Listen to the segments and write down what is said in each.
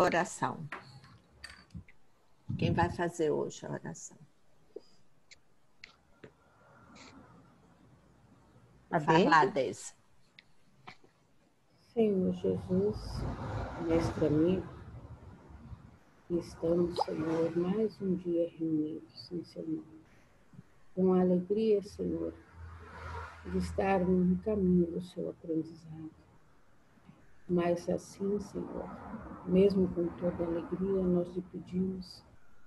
Oração. Quem vai fazer hoje a oração? Fala, Deise. Senhor Jesus, mestre amigo, estamos, Senhor, mais um dia reunidos em seu nome. Com a alegria, Senhor, de estarmos no caminho do seu aprendizado. Mas assim, Senhor, mesmo com toda alegria, nós lhe pedimos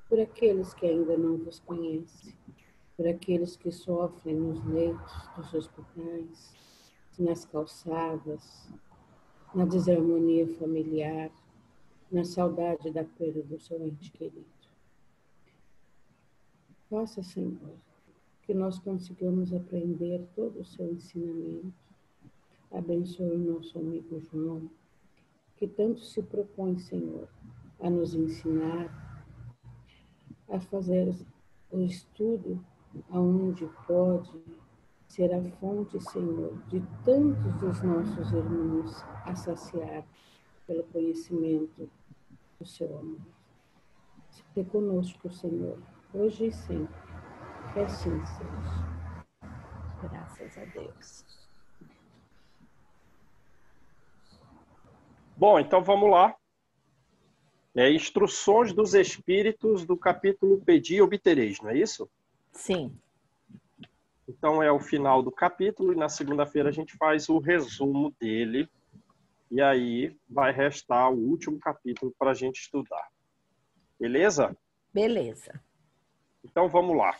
por aqueles que ainda não vos conhecem, por aqueles que sofrem nos leitos dos hospitais, nas calçadas, na desarmonia familiar, na saudade da perda do seu ente querido. Faça, Senhor, que nós consigamos aprender todo o seu ensinamento. Abençoe o nosso amigo João, que tanto se propõe, Senhor, a nos ensinar, a fazer o estudo aonde pode ser a fonte, Senhor, de tantos dos nossos irmãos a saciar pelo conhecimento do seu amor. Seja conosco, Senhor, hoje e sempre. Que assim seja. Graças a Deus. Bom, então vamos lá. Instruções dos Espíritos do capítulo Pedi e Obtereis, não é isso? Sim. Então é o final do capítulo e na segunda-feira a gente faz o resumo dele. E aí vai restar o último capítulo para a gente estudar. Beleza? Beleza. Então vamos lá.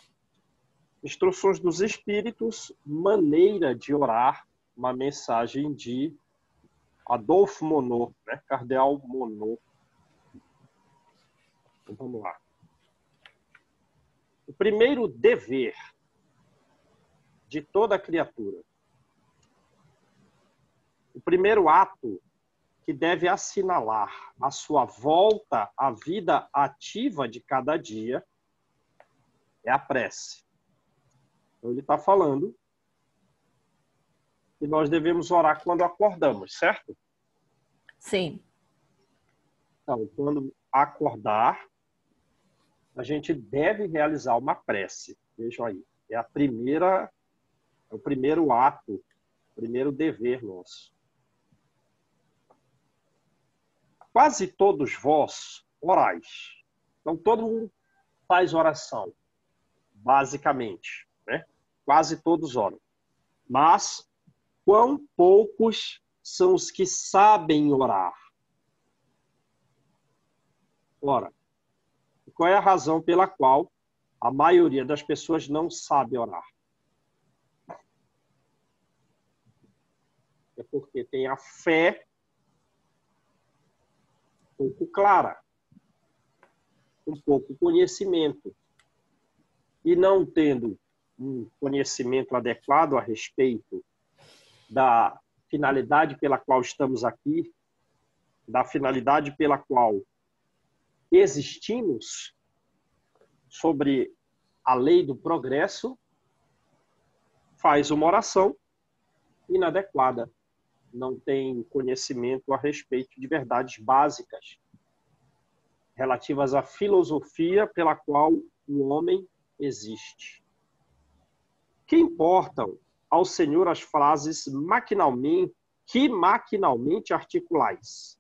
Instruções dos Espíritos, maneira de orar, uma mensagem de Adolfo Monod, né? Cardeal Monod. Então vamos lá. O primeiro dever de toda criatura, o primeiro ato que deve assinalar a sua volta à vida ativa de cada dia é a prece. Então ele está falando que nós devemos orar quando acordamos, certo? Sim. Então, quando acordar, a gente deve realizar uma prece. Vejam aí. É o primeiro ato, o primeiro dever nosso. Quase todos vós orais. Então, todo mundo faz oração, basicamente, né? Quase todos oram. Mas, quão poucos são os que sabem orar? Ora, qual é a razão pela qual a maioria das pessoas não sabe orar? É porque tem a fé pouco clara, um pouco conhecimento. E não tendo um conhecimento adequado a respeito da finalidade pela qual estamos aqui, da finalidade pela qual existimos, sobre a lei do progresso, faz uma oração inadequada. Não tem conhecimento a respeito de verdades básicas relativas à filosofia pela qual o homem existe. Que importam ao Senhor as frases maquinalmente articulais,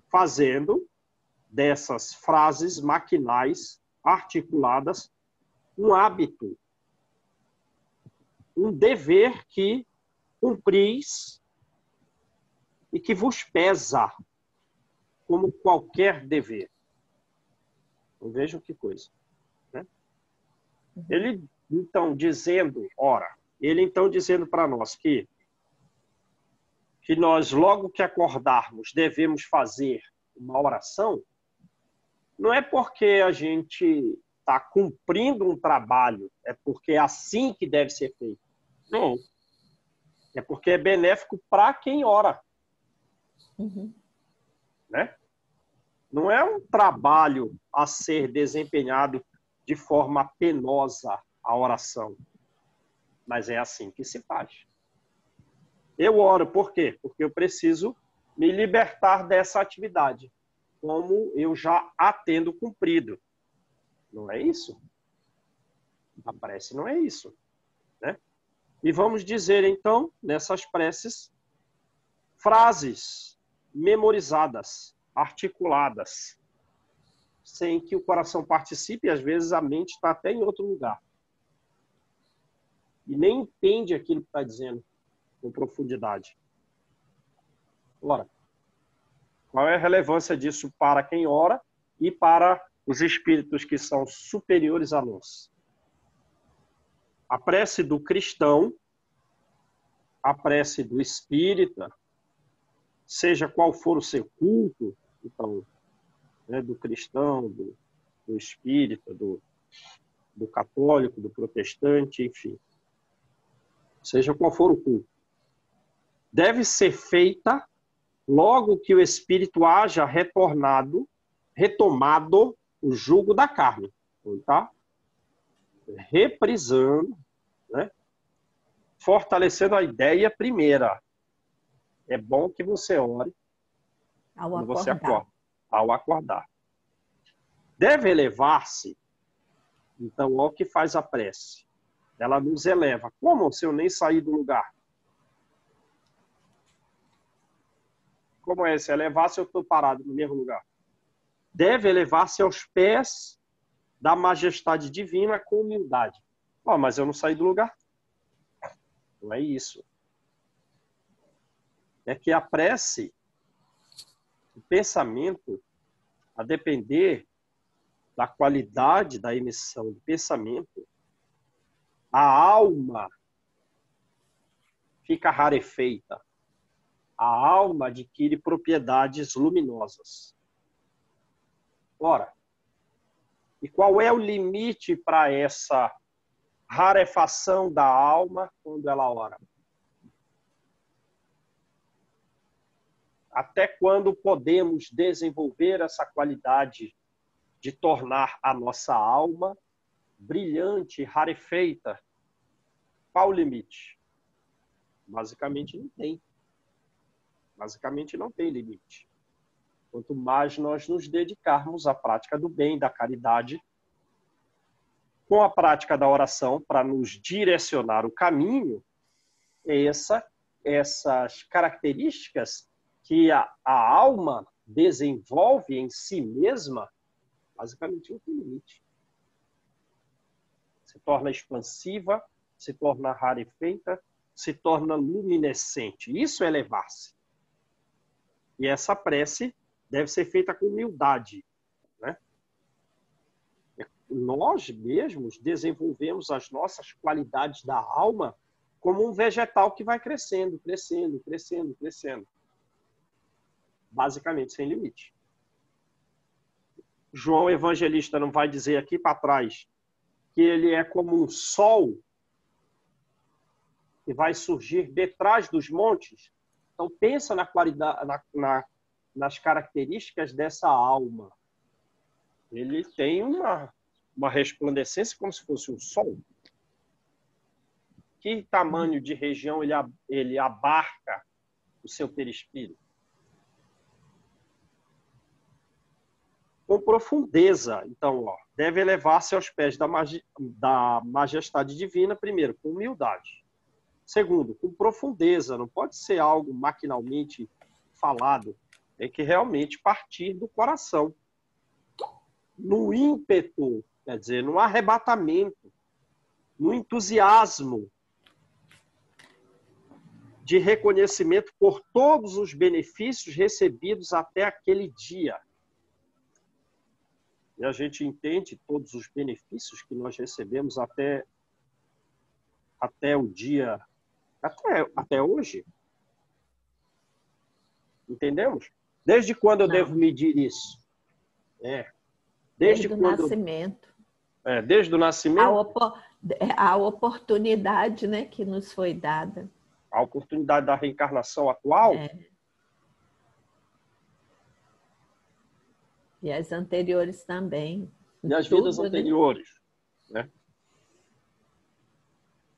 fazendo dessas frases maquinais articuladas um hábito, um dever que cumpris e que vos pesa como qualquer dever. Então, vejam que coisa, né? Ele então dizendo para nós que nós, logo que acordarmos, devemos fazer uma oração, não é porque a gente está cumprindo um trabalho, é porque é assim que deve ser feito. Não. É porque é benéfico para quem ora. Uhum. Né? Não é um trabalho a ser desempenhado de forma penosa a oração, mas é assim que se faz. Eu oro por quê? Porque eu preciso me libertar dessa atividade. como eu já a tendo cumprido. Não é isso? A prece não é isso, né? E vamos dizer, então, nessas preces, frases memorizadas, articuladas, sem que o coração participe, e às vezes a mente está até em outro lugar. E nem entende aquilo que está dizendo com profundidade. Ora, qual é a relevância disso para quem ora e para os espíritos que são superiores a nós? A prece do cristão, a prece do espírita, seja qual for o seu culto, então, né, do cristão, do espírita, do católico, do protestante, enfim, seja qual for o culto, deve ser feita logo que o espírito haja retomado o jugo da carne, tá? Reprisando, né? Fortalecendo a ideia primeira. É bom que você ore quando você acorda, ao acordar. Deve elevar-se, então, ao que faz a prece. Ela nos eleva. Como se eu nem sair do lugar? Como é? Se elevar-se, eu estou parado no mesmo lugar. Deve elevar-se aos pés da majestade divina com humildade. Oh, mas eu não saí do lugar. Não é isso. É que a prece, o pensamento, a depender da qualidade da emissão do pensamento, a alma fica rarefeita. A alma adquire propriedades luminosas. Ora, e qual é o limite para essa rarefação da alma quando ela ora? Até quando podemos desenvolver essa qualidade de tornar a nossa alma brilhante, rarefeita? Qual o limite? Basicamente não tem. Basicamente não tem limite. Quanto mais nós nos dedicarmos à prática do bem, da caridade, com a prática da oração para nos direcionar o caminho, essas características que a alma desenvolve em si mesma, basicamente não tem limite. Se torna expansiva, se torna rarefeita, se torna luminescente. Isso é elevar-se. E essa prece deve ser feita com humildade, né? Nós mesmos desenvolvemos as nossas qualidades da alma como um vegetal que vai crescendo, crescendo, crescendo, crescendo. Basicamente, sem limite. João Evangelista não vai dizer aqui para trás que ele é como um sol que vai surgir detrás dos montes? Então, pensa na qualidade, nas características dessa alma. Ele tem uma resplandecência como se fosse um sol. Que tamanho de região ele abarca o seu perispírito? Com profundeza. Então, deve elevar-se aos pés da majestade divina, primeiro, com humildade. Segundo, com profundeza. Não pode ser algo maquinalmente falado. Tem que realmente partir do coração. No ímpeto, quer dizer, no arrebatamento, no entusiasmo de reconhecimento por todos os benefícios recebidos até aquele dia. E a gente entende todos os benefícios que nós recebemos até o dia, até hoje. Entendemos? Desde quando eu devo medir isso? Desde o nascimento. Desde o nascimento. A oportunidade, né, que nos foi dada. A oportunidade da reencarnação atual. E as anteriores também. E as vidas anteriores. Né?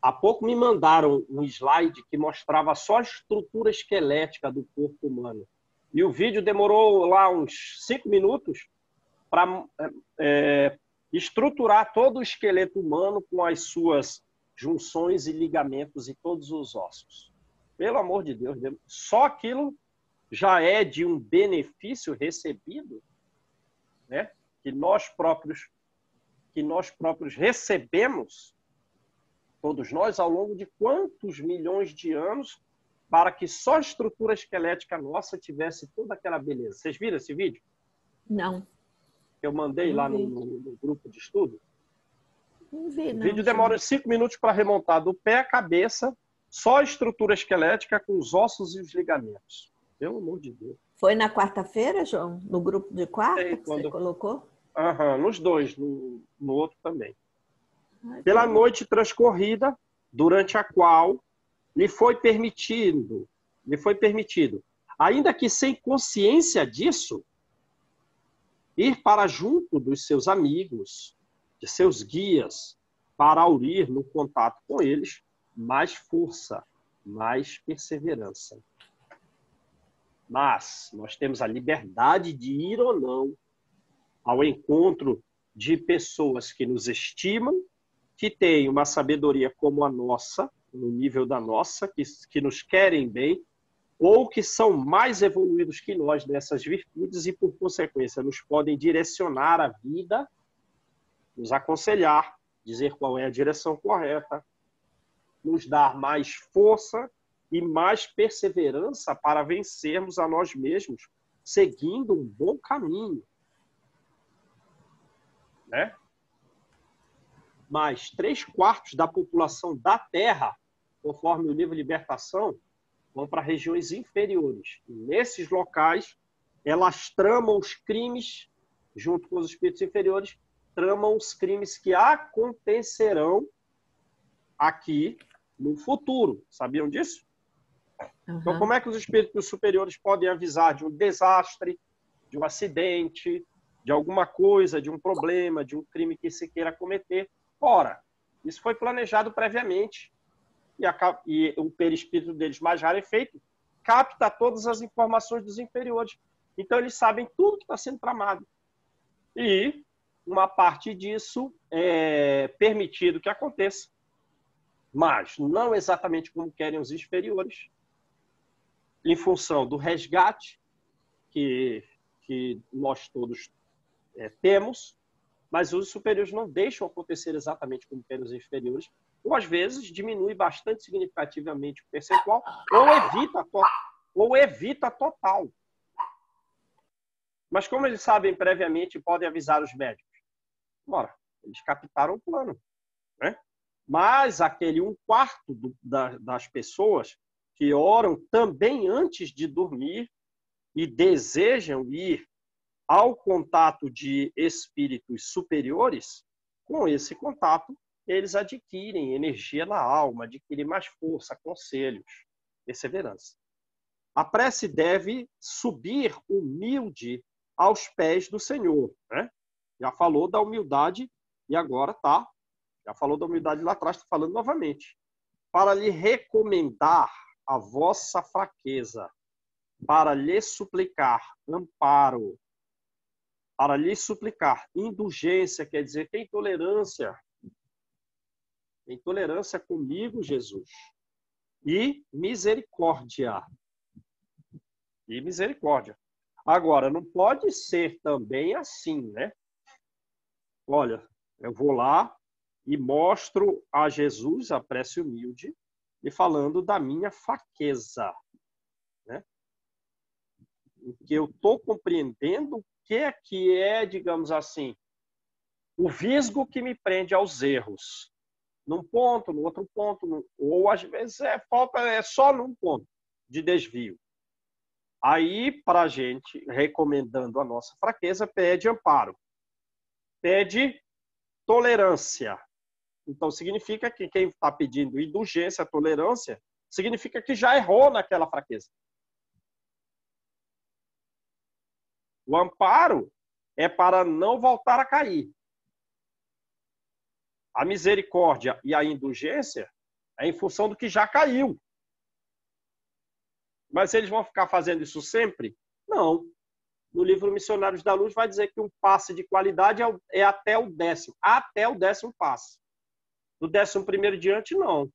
Há pouco me mandaram um slide que mostrava só a estrutura esquelética do corpo humano. E o vídeo demorou lá uns 5 minutos para estruturar todo o esqueleto humano com as suas junções e ligamentos e todos os ossos. Pelo amor de Deus, só aquilo já é de um benefício recebido, né? que nós próprios recebemos, todos nós, ao longo de quantos milhões de anos, para que só a estrutura esquelética nossa tivesse toda aquela beleza. Vocês viram esse vídeo? Não. Eu mandei lá no grupo de estudo. Não vi, não. O vídeo demora 5 minutos para remontar do pé à cabeça, só a estrutura esquelética com os ossos e os ligamentos. Pelo amor de Deus. Foi na quarta-feira, João? No grupo de quarta que você colocou? Aham, nos dois, no outro também. Pela noite transcorrida, durante a qual lhe foi permitido, ainda que sem consciência disso, ir para junto dos seus amigos, de seus guias, para aurir no contato com eles mais força, mais perseverança. Mas nós temos a liberdade de ir ou não ao encontro de pessoas que nos estimam, que têm uma sabedoria como a nossa, no nível da nossa, que nos querem bem, ou que são mais evoluídos que nós nessas virtudes e, por consequência, nos podem direcionar a vida, nos aconselhar, dizer qual é a direção correta, nos dar mais força e mais perseverança para vencermos a nós mesmos, seguindo um bom caminho. Né? Mas 3/4 da população da Terra, conforme o livro Libertação, vão para regiões inferiores. E nesses locais, elas tramam os crimes, junto com os espíritos inferiores, tramam os crimes que acontecerão aqui no futuro. Sabiam disso? Uhum. Então, como é que os espíritos superiores podem avisar de um desastre, de um acidente, de alguma coisa, de um problema, de um crime que se queira cometer? Ora, isso foi planejado previamente. E o perispírito deles, mais rarefeito, capta todas as informações dos inferiores. Então, eles sabem tudo que está sendo tramado. E uma parte disso é permitido que aconteça. Mas não exatamente como querem os inferiores, em função do resgate que nós todos temos, mas os superiores não deixam acontecer exatamente como querem os inferiores, ou às vezes diminui bastante significativamente o percentual, ou evita total. Mas como eles sabem previamente, podem avisar os médicos. Ora, eles captaram o plano, né? Mas aquele 1/4 das pessoas que oram também antes de dormir e desejam ir ao contato de espíritos superiores, com esse contato, eles adquirem energia na alma, adquirem mais força, conselhos, perseverança. A prece deve subir humilde aos pés do Senhor, né? Já falou da humildade e agora tá. Já falou da humildade lá atrás, está falando novamente. Para lhe recomendar a vossa fraqueza, para lhe suplicar amparo, para lhe suplicar indulgência, quer dizer, tem tolerância. Tem tolerância comigo, Jesus. E misericórdia. E misericórdia. Agora, não pode ser também assim, né? Olha, eu vou lá e mostro a Jesus a prece humilde e falando da minha fraqueza, né? Que eu estou compreendendo o que é, digamos assim, o visgo que me prende aos erros. Num ponto, no outro ponto, ou às vezes falta só num ponto de desvio. Aí, para a gente, recomendando a nossa fraqueza, pede amparo. Pede tolerância. Então, significa que quem está pedindo indulgência, tolerância, significa que já errou naquela fraqueza. O amparo é para não voltar a cair. A misericórdia e a indulgência é em função do que já caiu. Mas eles vão ficar fazendo isso sempre? Não. No livro Missionários da Luz vai dizer que um passe de qualidade é até o 10º. Até o 10º passe. Do 11º diante, não.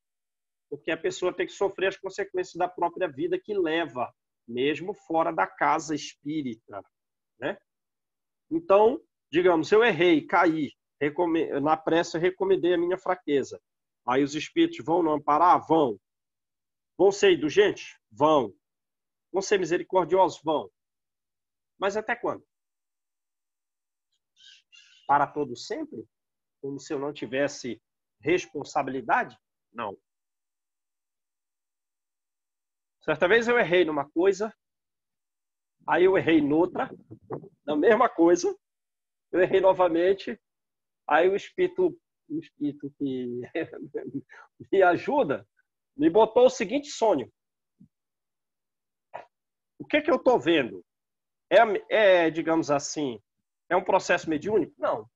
Porque a pessoa tem que sofrer as consequências da própria vida que leva, mesmo fora da casa espírita, né? Então, digamos, eu errei, caí, na pressa eu recomendei a minha fraqueza. Aí os espíritos vão não amparar? Vão. Vão ser indulgentes? Vão. Vão ser misericordiosos? Vão. Mas até quando? Para todo sempre? Como se eu não tivesse responsabilidade? Não. Certa vez eu errei numa coisa, aí eu errei noutra, na mesma coisa, eu errei novamente, aí o espírito que me ajuda me botou o seguinte sonho. O que eu estou vendo? Digamos assim, é um processo mediúnico? Não.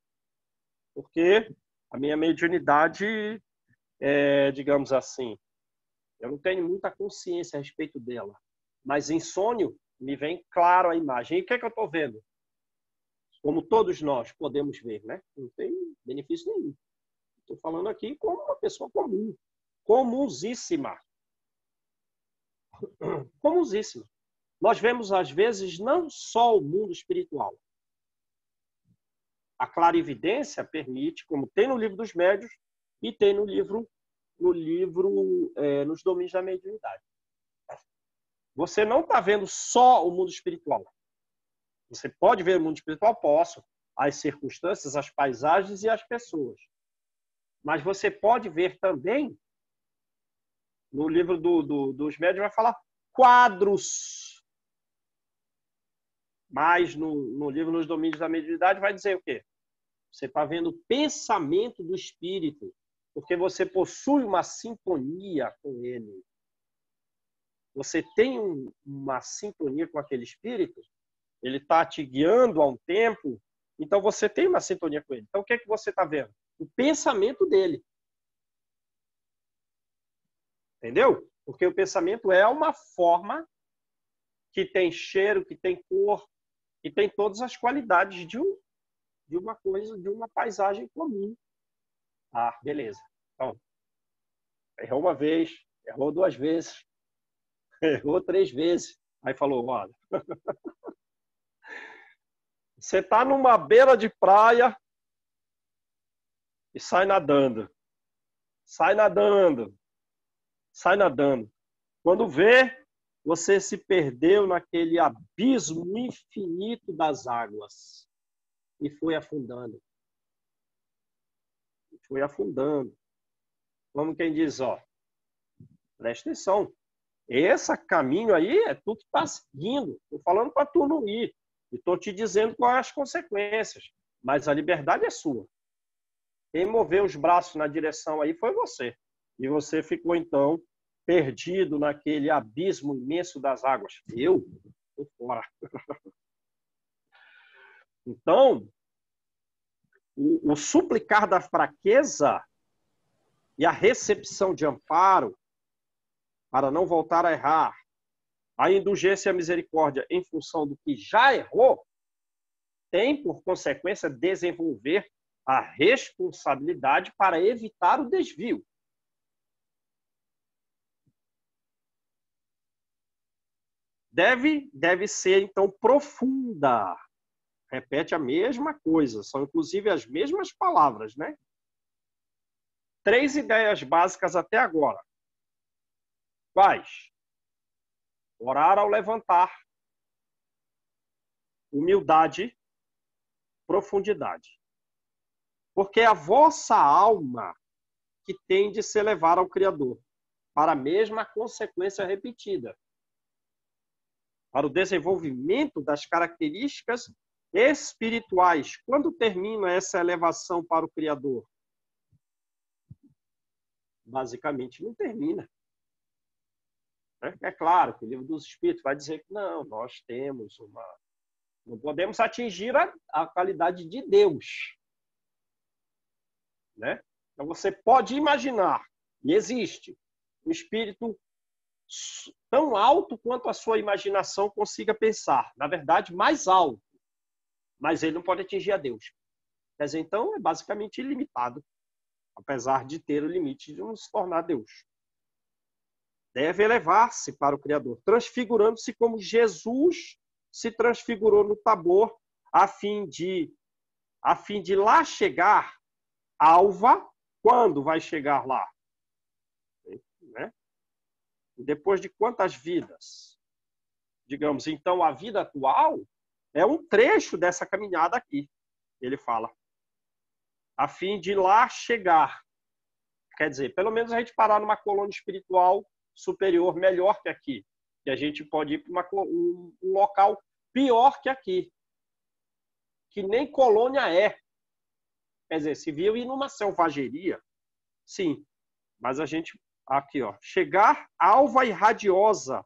Porque a minha mediunidade digamos assim, eu não tenho muita consciência a respeito dela. Mas em sonho, me vem claro a imagem. E o que eu estou vendo? Como todos nós podemos ver, né? Não tem benefício nenhum. Estou falando aqui como uma pessoa comum. Comunsíssima. Comunsíssima. Nós vemos, às vezes, não só o mundo espiritual. A clarividência permite, como tem no livro dos médiuns e tem no livro nos domínios da mediunidade. Você não está vendo só o mundo espiritual. Você pode ver o mundo espiritual? Posso. As circunstâncias, as paisagens e as pessoas. Mas você pode ver também, no livro dos médiuns vai falar quadros. Mas no livro Nos Domínios da Mediunidade vai dizer o quê? Você está vendo o pensamento do espírito, porque você possui uma sintonia com ele. Você tem uma sintonia com aquele espírito, ele está te guiando há um tempo, então você tem uma sintonia com ele. Então o que você está vendo? O pensamento dele. Entendeu? Porque o pensamento é uma forma que tem cheiro, que tem cor, que tem todas as qualidades de uma coisa, de uma paisagem comum. Ah, beleza. Então, errou uma vez, errou 2 vezes, errou 3 vezes. Aí falou, olha, você está numa beira de praia e sai nadando. Sai nadando. Sai nadando. Quando vê, você se perdeu naquele abismo infinito das águas e foi afundando. Foi afundando. Como quem diz, ó, presta atenção. Esse caminho aí é tu que está seguindo. Estou falando para tu não ir. E estou te dizendo quais as consequências. Mas a liberdade é sua. Quem moveu os braços na direção aí foi você. E você ficou, então, perdido naquele abismo imenso das águas. Eu? Estou fora. Então, o suplicar da fraqueza e a recepção de amparo para não voltar a errar, a indulgência e a misericórdia em função do que já errou, tem por consequência desenvolver a responsabilidade para evitar o desvio. Deve ser, então, profunda. Repete a mesma coisa, são inclusive as mesmas palavras, né? 3 ideias básicas até agora. Quais? Orar ao levantar. Humildade, profundidade. Porque é a vossa alma que tem de se elevar ao Criador, para a mesma consequência repetida. Para o desenvolvimento das características espirituais. Quando termina essa elevação para o Criador? Basicamente, não termina. É claro que o livro dos Espíritos vai dizer que não, nós temos não podemos atingir a qualidade de Deus. Né? Então você pode imaginar, e existe, um espírito tão alto quanto a sua imaginação consiga pensar. Na verdade, mais alto. Mas ele não pode atingir a Deus. Quer dizer, então, é basicamente ilimitado, apesar de ter o limite de não se tornar Deus. Deve elevar-se para o Criador, transfigurando-se como Jesus se transfigurou no Tabor, a fim de lá chegar alva. Quando vai chegar lá? Né? Depois de quantas vidas? Digamos, então, a vida atual é um trecho dessa caminhada aqui, ele fala. A fim de lá chegar. Quer dizer, pelo menos a gente parar numa colônia espiritual superior, melhor que aqui. Que a gente pode ir para um local pior que aqui. Que nem colônia é. Quer dizer, se viu ir numa selvageria, sim. Mas a gente, aqui, ó, chegar alva e radiosa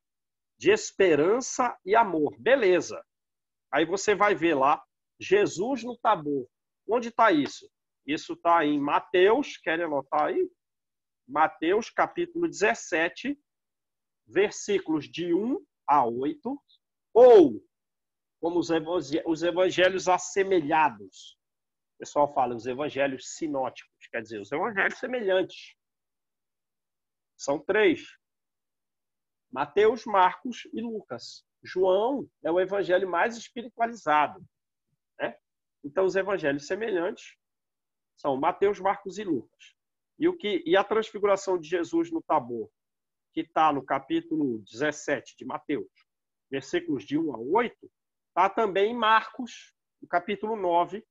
de esperança e amor. Beleza. Aí você vai ver lá, Jesus no Tabor. Onde está isso? Isso está em Mateus, querem anotar aí? Mateus, capítulo 17, versículos de 1 a 8, ou, como os evangelhos assemelhados. O pessoal fala os evangelhos sinóticos, quer dizer, os evangelhos semelhantes. São 3. Mateus, Marcos e Lucas. João é o evangelho mais espiritualizado. Né? Então, os evangelhos semelhantes são Mateus, Marcos e Lucas. E a transfiguração de Jesus no Tabor, que está no capítulo 17 de Mateus, versículos de 1 a 8, está também em Marcos, no capítulo 9,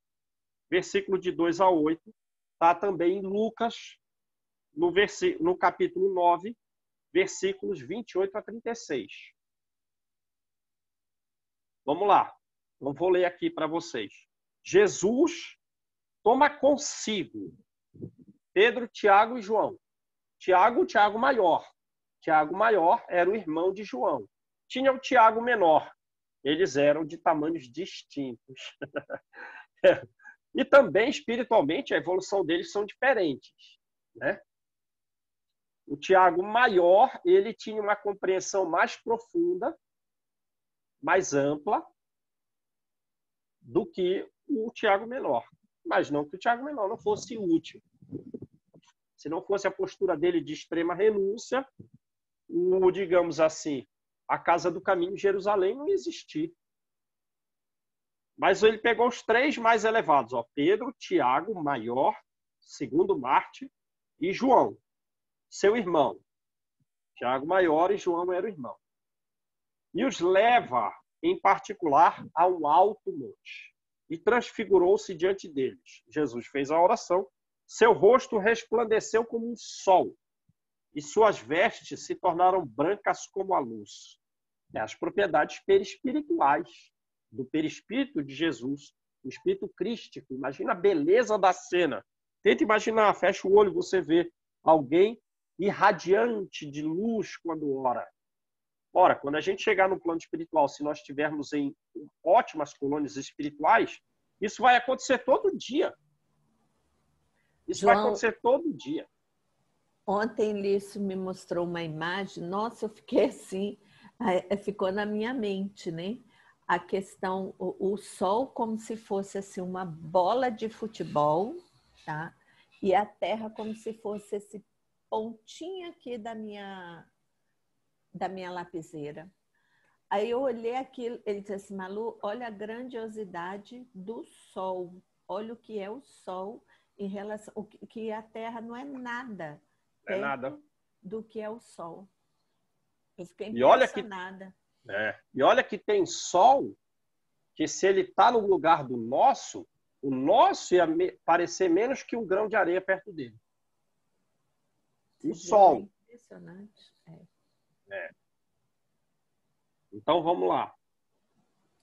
versículo de 2 a 8, está também em Lucas, no capítulo 9, versículos 28 a 36. Vamos lá. Então, vou ler aqui para vocês. Jesus toma consigo Pedro, Tiago e João. Tiago, o Tiago maior. Tiago maior era o irmão de João. Tinha o Tiago menor. Eles eram de tamanhos distintos. E também, espiritualmente, a evolução deles são diferentes. Né? O Tiago maior, ele tinha uma compreensão mais profunda, mais ampla, do que o Tiago menor. Mas não que o Tiago menor não fosse útil. Se não fosse a postura dele de extrema renúncia, digamos assim, a casa do caminho em Jerusalém não ia existir. Mas ele pegou os 3 mais elevados, ó, Pedro, Tiago, maior, segundo Marte, e João, seu irmão. Tiago maior e João era o irmão. E os leva, em particular, a um alto monte. E transfigurou-se diante deles. Jesus fez a oração. Seu rosto resplandeceu como um sol. E suas vestes se tornaram brancas como a luz. As propriedades perispirituais do perispírito de Jesus, o espírito crístico. Imagina a beleza da cena. Tenta imaginar, fecha o olho, você vê alguém irradiante de luz quando ora. Ora, quando a gente chegar no plano espiritual, se nós estivermos em ótimas colônias espirituais, isso vai acontecer todo dia. Isso João, vai acontecer todo dia. Ontem Lício me mostrou uma imagem, nossa, eu fiquei assim, ficou na minha mente, né? A questão, o sol como se fosse assim uma bola de futebol, tá? E a terra como se fosse esse pontinho aqui da minha lapiseira. Aí eu olhei aquilo, ele disse assim, Malu, olha a grandiosidade do sol, olha o que é o sol em relação, que a terra não é nada perto do que é o sol. Eu fiquei impressionada. E olha que tem sol, que se ele está no lugar do nosso, o nosso ia parecer menos que um grão de areia perto dele. O sol. É impressionante. Então, vamos lá.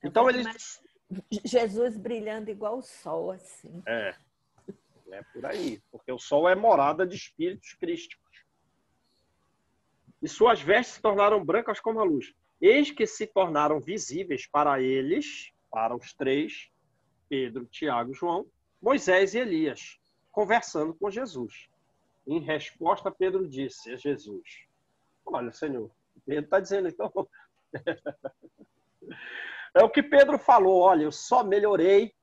Então, ele... Jesus brilhando igual o sol, assim. É por aí. Porque o sol é morada de espíritos crísticos. E suas vestes se tornaram brancas como a luz. Eis que se tornaram visíveis para eles, para os 3, Pedro, Tiago e João, Moisés e Elias, conversando com Jesus. Em resposta, Pedro disse a Jesus, olha, Senhor, Pedro está dizendo, então... É o que Pedro falou, olha, eu só melhorei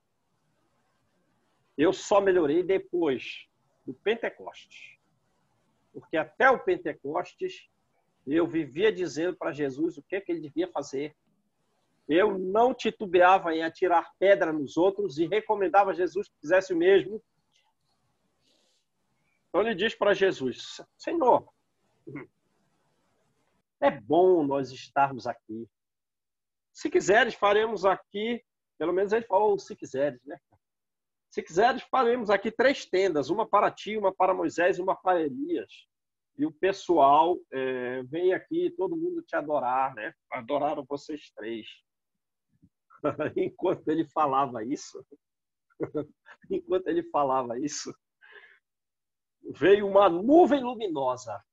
depois do Pentecostes. Porque até o Pentecostes, eu vivia dizendo para Jesus o que ele devia fazer. Eu não titubeava em atirar pedra nos outros e recomendava a Jesus que fizesse o mesmo. Então ele diz para Jesus, Senhor, é bom nós estarmos aqui. Se quiseres, faremos aqui, pelo menos ele falou se quiseres, né? Se quiseres, faremos aqui 3 tendas, uma para ti, uma para Moisés e uma para Elias. E o pessoal vem aqui, todo mundo te adorar, né? Adoraram vocês 3. Enquanto ele falava isso, veio uma nuvem luminosa,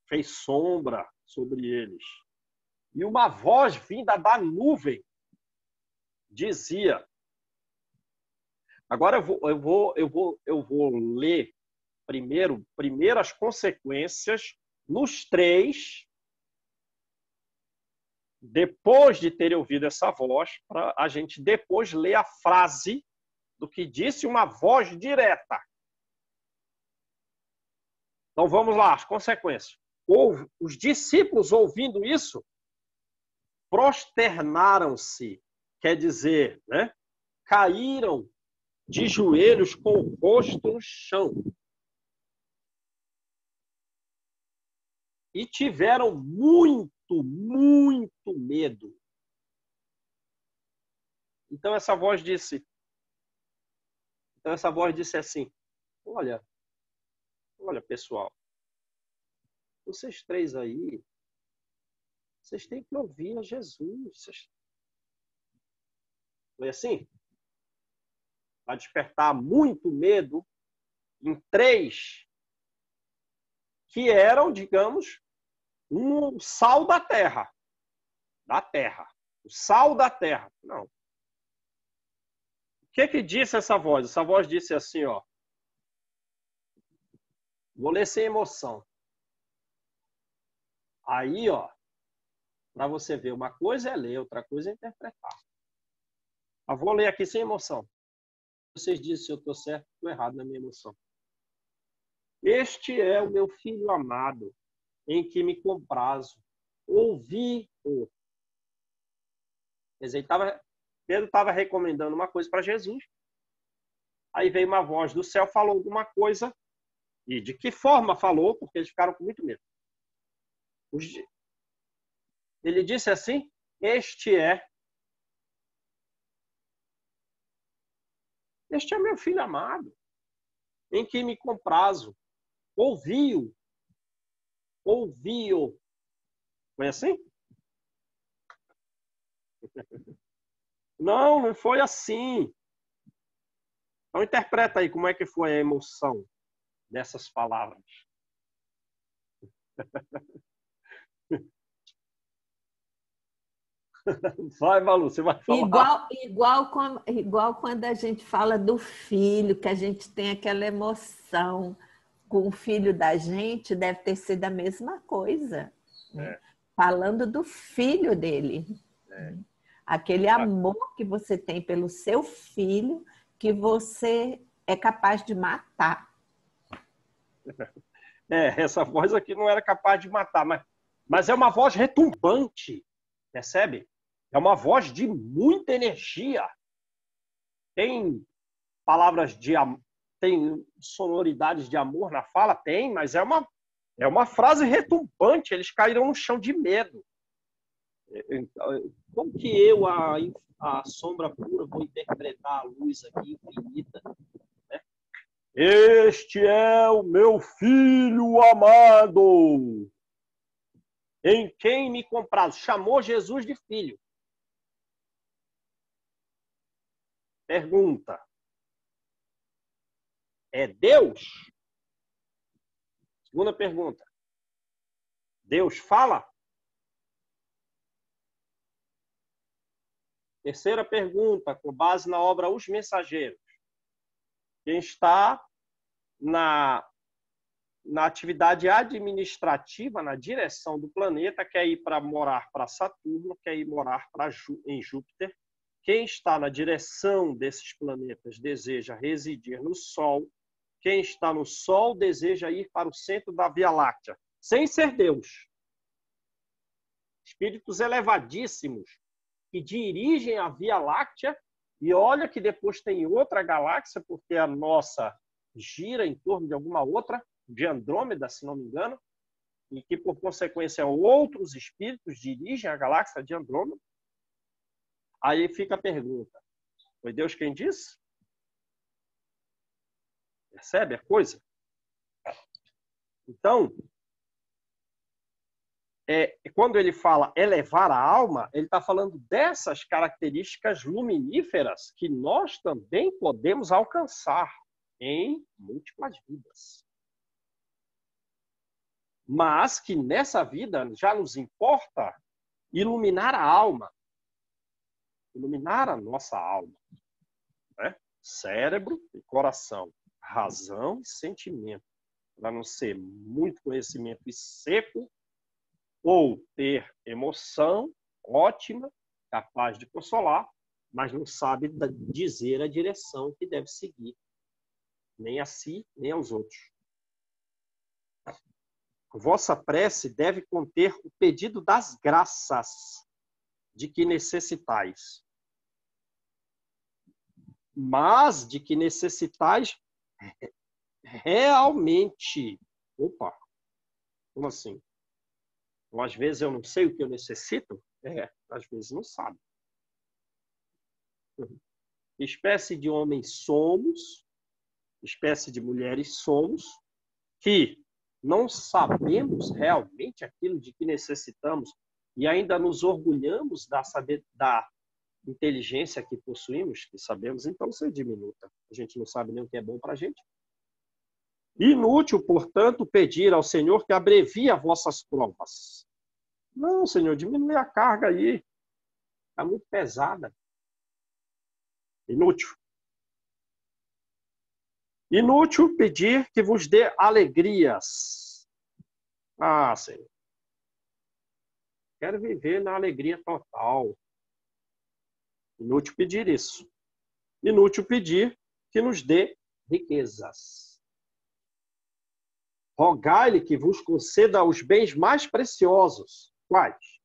fez sombra sobre eles. E uma voz vinda da nuvem dizia... Agora eu vou ler primeiro as consequências nos 3, depois de ter ouvido essa voz, para a gente depois ler a frase do que disse uma voz direta. Então vamos lá, as consequências. Os discípulos, ouvindo isso, prosternaram-se, quer dizer, né? Caíram de joelhos com o rosto no chão. E tiveram muito, muito medo. Então essa voz disse assim, olha pessoal, vocês 3 aí, vocês têm que ouvir a Jesus. Foi assim? Vai despertar muito medo em 3 que eram, digamos, um sal da terra. O sal da terra. Não. O que disse essa voz? Essa voz disse assim, ó. Vou ler sem emoção. Aí, ó, para você ver, uma coisa é ler, outra coisa é interpretar. Eu vou ler aqui sem emoção. Vocês dizem se eu estou certo ou errado na minha emoção. Este é o meu filho amado, em que me comprazo. Ouvi-o. Quer dizer, Pedro estava recomendando uma coisa para Jesus. Aí veio uma voz do céu, falou alguma coisa. E de que forma falou? Porque eles ficaram com muito medo. Ele disse assim, Este é meu filho amado, em que me comprazo. Ouvi-o. Foi assim? Não foi assim. Então interpreta aí como é que foi a emoção dessas palavras. Vai, Malu, você vai falar. Igual quando a gente fala do filho, que a gente tem aquela emoção com o filho da gente, deve ter sido a mesma coisa. Né? Falando do filho dele. Aquele amor que você tem pelo seu filho, que você é capaz de matar. Essa voz aqui não era capaz de matar, mas é uma voz retumbante, percebe? É uma voz de muita energia. Tem palavras tem sonoridades de amor na fala? Tem, mas é uma frase retumbante. Eles caíram no chão de medo. Como que eu, a sombra pura, vou interpretar a luz aqui infinita? Né? Este é o meu filho amado, em quem me comprazo. Chamou Jesus de filho. Pergunta. É Deus? Segunda pergunta. Deus fala? Terceira pergunta, com base na obra Os Mensageiros. Quem está na na atividade administrativa, na direção do planeta, quer ir para morar para Saturno, quer ir morar em Júpiter. Quem está na direção desses planetas deseja residir no Sol. Quem está no Sol deseja ir para o centro da Via Láctea, sem ser Deus. Espíritos elevadíssimos que dirigem a Via Láctea, e olha que depois tem outra galáxia, porque a nossa gira em torno de alguma outra, de Andrômeda, se não me engano, e que, por consequência, outros espíritos dirigem a galáxia de Andrômeda. Aí fica a pergunta: foi Deus quem disse? Percebe a coisa? Então, quando ele fala elevar a alma, ele está falando dessas características luminíferas que nós também podemos alcançar em múltiplas vidas. Mas que nessa vida já nos importa iluminar a alma, iluminar a nossa alma, né? Cérebro e coração, razão e sentimento, para não ser muito conhecimento e seco, ou ter emoção ótima, capaz de consolar, mas não sabe dizer a direção que deve seguir, nem a si, nem aos outros. Vossa prece deve conter o pedido das graças de que necessitais, mas de que necessitais realmente. Opa, como assim? Então, às vezes eu não sei o que eu necessito? Às vezes não sabe. Que espécie de homens somos, espécie de mulheres somos, que não sabemos realmente aquilo de que necessitamos e ainda nos orgulhamos da inteligência que possuímos, que sabemos, então ser diminuta. A gente não sabe nem o que é bom para a gente. Inútil, portanto, pedir ao Senhor que abrevie as vossas provas. Não, Senhor, diminui a carga aí. Está muito pesada. Inútil. Inútil pedir que vos dê alegrias. Ah, Senhor. Quero viver na alegria total. Inútil pedir isso. Inútil pedir que nos dê riquezas. Rogai-lhe que vos conceda os bens mais preciosos. Quais?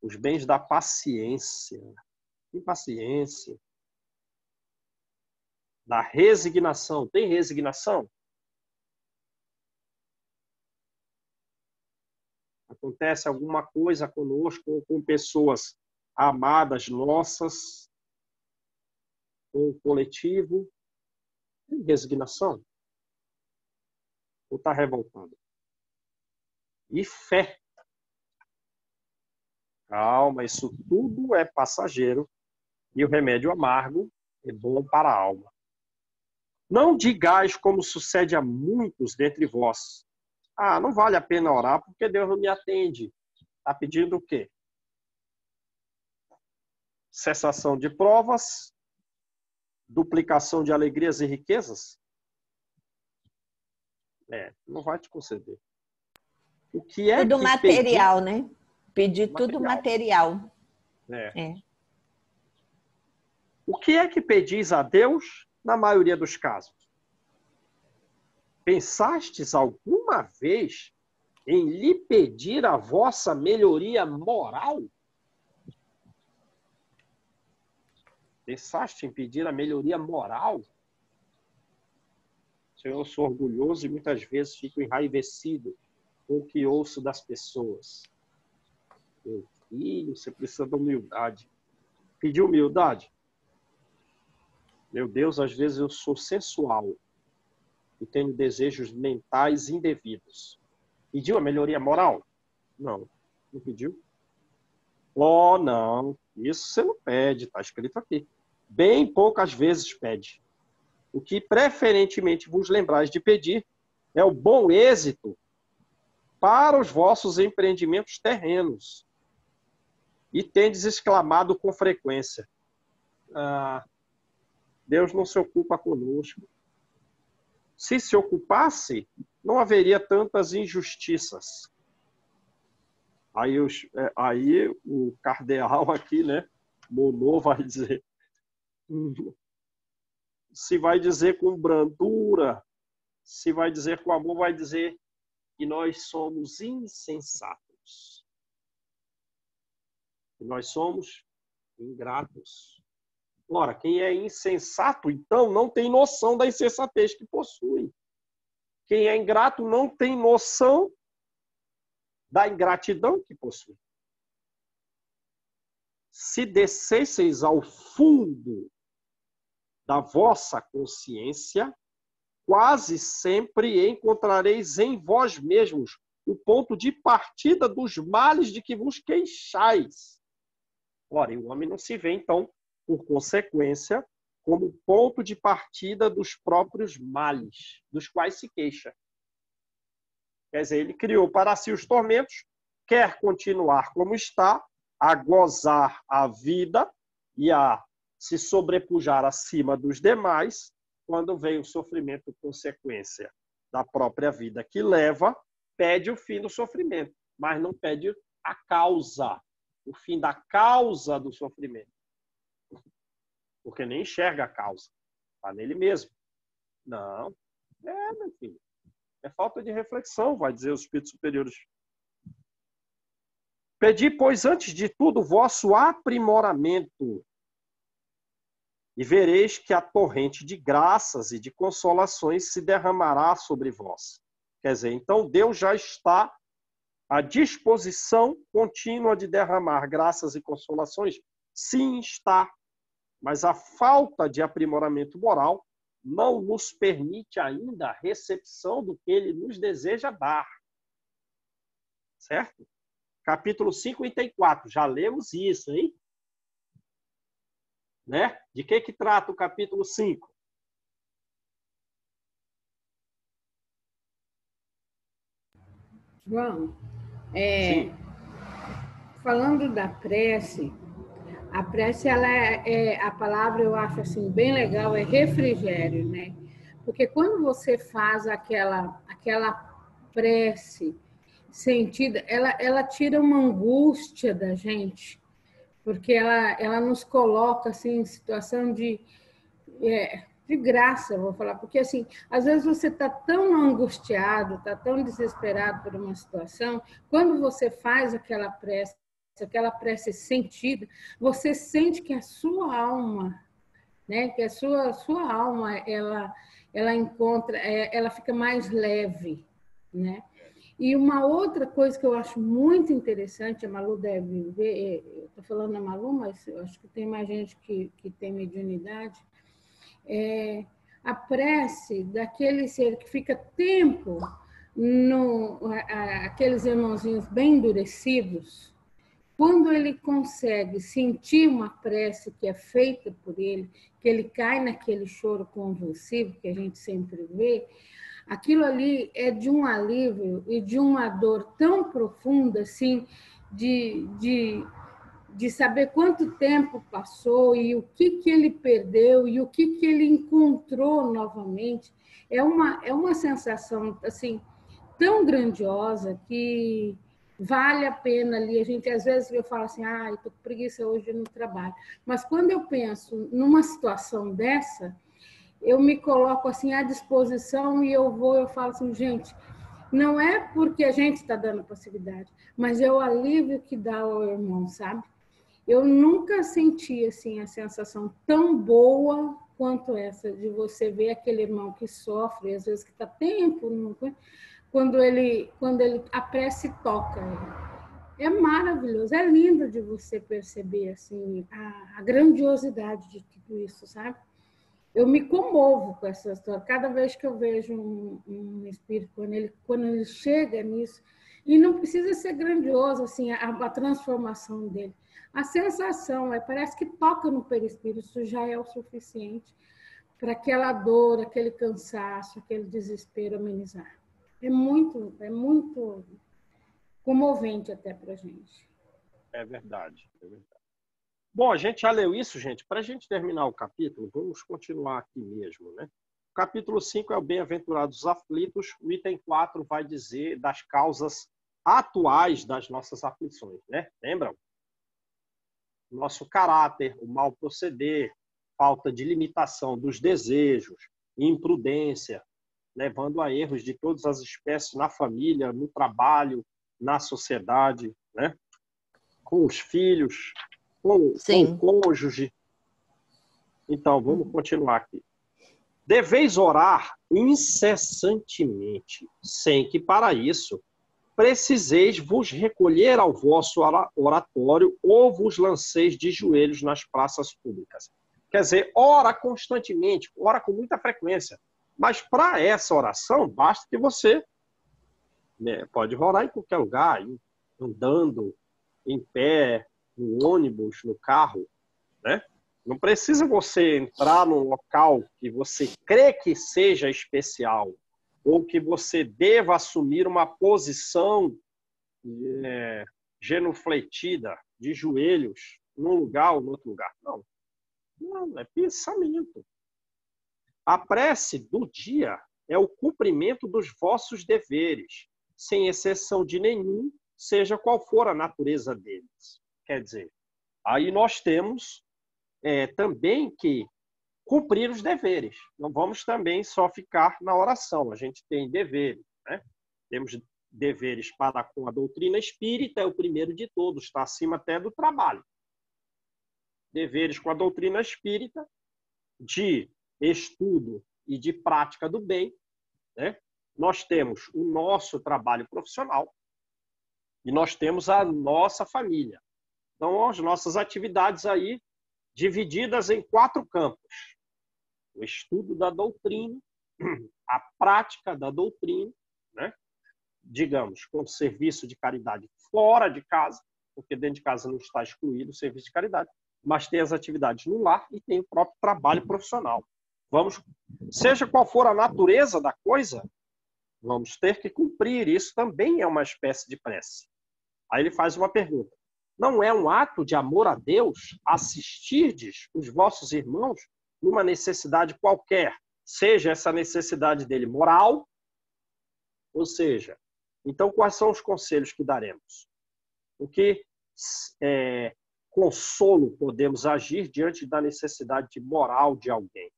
Os bens da paciência. Que paciência? Da resignação. Tem resignação? Acontece alguma coisa conosco ou com pessoas amadas nossas, com o coletivo? Tem resignação? Ou está revoltado? E fé. Calma, isso tudo é passageiro e o remédio amargo é bom para a alma. Não digais como sucede a muitos dentre vós. Ah, não vale a pena orar porque Deus não me atende. Está pedindo o quê? Cessação de provas, duplicação de alegrias e riquezas? Não vai te conceder. O que é tudo que material, pedir? né? Pedir tudo material. O que é que pedis a Deus na maioria dos casos? Pensastes alguma vez em lhe pedir a vossa melhoria moral? Pensaste em pedir a melhoria moral? Senhor, eu sou orgulhoso e muitas vezes fico enraivecido com o que ouço das pessoas. Meu filho, você precisa de humildade. Pedir humildade? Meu Deus, às vezes eu sou sensual e tenho desejos mentais indevidos. Pediu a melhoria moral? Não, não pediu. Oh, não, isso você não pede, está escrito aqui. Bem poucas vezes pede. O que preferentemente vos lembrais de pedir é o bom êxito para os vossos empreendimentos terrenos. E tendes exclamado com frequência: ah, Deus não se ocupa conosco. Se ocupasse, não haveria tantas injustiças. Aí o cardeal aqui, né, Monod, vai dizer, se vai dizer com brandura, se vai dizer com amor, vai dizer que nós somos insensatos. Que nós somos ingratos. Ora, quem é insensato, então, não tem noção da insensatez que possui. Quem é ingrato não tem noção da ingratidão que possui. Se descesseis ao fundo da vossa consciência, quase sempre encontrareis em vós mesmos o ponto de partida dos males de que vos queixais. Ora, e o homem não se vê, então, por consequência, como ponto de partida dos próprios males, dos quais se queixa. Quer dizer, ele criou para si os tormentos, quer continuar como está, a gozar a vida e a se sobrepujar acima dos demais, quando vem o sofrimento consequência da própria vida que leva, pede o fim do sofrimento, mas não pede a causa, o fim da causa do sofrimento. Porque nem enxerga a causa, está nele mesmo. Não, meu filho. É falta de reflexão, vai dizer os espíritos superiores. Pedi, pois, antes de tudo, o vosso aprimoramento, e vereis que a torrente de graças e de consolações se derramará sobre vós. Quer dizer, então Deus já está à disposição contínua de derramar graças e consolações? Sim, está. Mas a falta de aprimoramento moral não nos permite ainda a recepção do que ele nos deseja dar. Certo? Capítulo 54, já lemos isso, hein? Né? De que trata o capítulo 5? João, Sim. falando da prece, a prece, a palavra eu acho assim bem legal, é refrigério, né? Porque quando você faz aquela prece sentida, ela tira uma angústia da gente, porque ela nos coloca assim em situação de graça, vou falar, porque assim, às vezes você está tão angustiado, está tão desesperado por uma situação, quando você faz aquela prece sentida, você sente que a sua alma, né, que a sua alma, ela encontra, ela fica mais leve, né? E uma outra coisa que eu acho muito interessante, a Malu deve ver, eu estou falando a Malu, mas eu acho que tem mais gente que tem mediunidade, a prece daquele ser que fica tempo aqueles irmãozinhos bem endurecidos, quando ele consegue sentir uma prece que é feita por ele, que ele cai naquele choro convulsivo que a gente sempre vê, aquilo ali é de um alívio e de uma dor tão profunda, assim, de saber quanto tempo passou e o que ele perdeu e o que ele encontrou novamente. É uma sensação assim tão grandiosa que vale a pena ali. A gente, às vezes, eu falo assim, eu tô com preguiça hoje no trabalho. Mas quando eu penso numa situação dessa, eu me coloco assim à disposição e eu falo assim, gente, não é porque a gente está dando passividade, mas é o alívio que dá ao irmão, sabe? Eu nunca senti assim a sensação tão boa quanto essa de você ver aquele irmão que sofre, às vezes que está tempo, quando a prece toca ele. É maravilhoso, é lindo de você perceber assim a grandiosidade de tudo isso, sabe? Eu me comovo com essa história. Cada vez que eu vejo um espírito, quando ele chega nisso, e não precisa ser grandioso assim a transformação dele. A sensação parece que toca no perispírito, isso já é o suficiente para aquela dor, aquele cansaço, aquele desespero amenizar. É muito comovente até para a gente. É verdade, é verdade. Bom, a gente já leu isso, gente. Para a gente terminar o capítulo, vamos continuar aqui mesmo, né? O capítulo 5 é o Bem-aventurados aflitos. O item 4 vai dizer das causas atuais das nossas aflições, né? Lembram? Nosso caráter, o mau proceder, falta de limitação dos desejos, imprudência, levando a erros de todas as espécies na família, no trabalho, na sociedade, né? Com os filhos, com o cônjuge. Então, vamos continuar aqui. Deveis orar incessantemente, sem que para isso preciseis vos recolher ao vosso oratório ou vos lanceis de joelhos nas praças públicas. Quer dizer, ora constantemente, ora com muita frequência. Mas para essa oração, basta que você, né, pode orar em qualquer lugar, andando, em pé, no ônibus, no carro, né? Não precisa você entrar num local que você crê que seja especial ou que você deva assumir uma posição genufletida, de joelhos, num lugar ou no outro lugar. Não. Não, é pensamento. A prece do dia é o cumprimento dos vossos deveres, sem exceção de nenhum, seja qual for a natureza deles. Quer dizer, aí nós temos também que cumprir os deveres. Não vamos também só ficar na oração. A gente tem deveres, né? Temos deveres para com a doutrina espírita, é o primeiro de todos, está acima até do trabalho. Deveres com a doutrina espírita, de estudo e de prática do bem, né? Nós temos o nosso trabalho profissional e nós temos a nossa família. Então, as nossas atividades aí divididas em 4 campos. O estudo da doutrina, a prática da doutrina, né? Digamos, com serviço de caridade fora de casa, porque dentro de casa não está excluído o serviço de caridade, mas tem as atividades no lar e tem o próprio trabalho profissional. Seja qual for a natureza da coisa, vamos ter que cumprir. Isso também é uma espécie de prece. Aí ele faz uma pergunta. Não é um ato de amor a Deus assistirdes os vossos irmãos numa necessidade qualquer, seja essa necessidade dele moral, ou seja, então quais são os conselhos que daremos? O que consolo podemos agir diante da necessidade moral de alguém?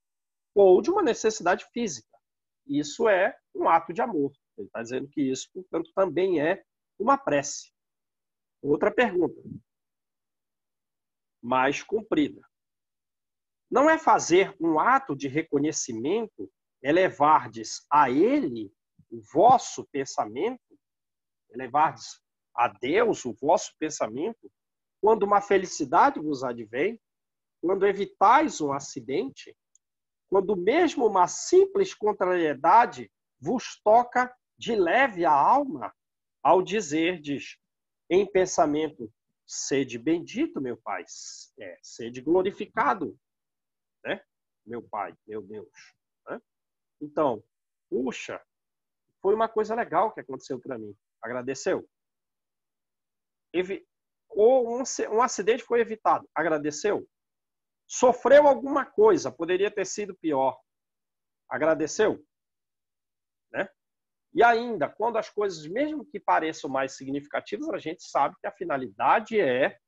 Ou de uma necessidade física. Isso é um ato de amor. Ele está dizendo que isso, portanto, também é uma prece. Outra pergunta, mais comprida. Não é fazer um ato de reconhecimento, elevardes a ele o vosso pensamento, elevardes a Deus o vosso pensamento, quando uma felicidade vos advém, quando evitais um acidente, quando mesmo uma simples contrariedade vos toca de leve a alma, ao dizerdes em pensamento, sede bendito, meu Pai, sede glorificado, né? Meu Pai, meu Deus. Né? Então, puxa, foi uma coisa legal que aconteceu para mim. Agradeceu? Ou um acidente foi evitado. Agradeceu? Sofreu alguma coisa, poderia ter sido pior. Agradeceu? Né? E ainda, quando as coisas, mesmo que pareçam mais significativas, a gente sabe que a finalidade é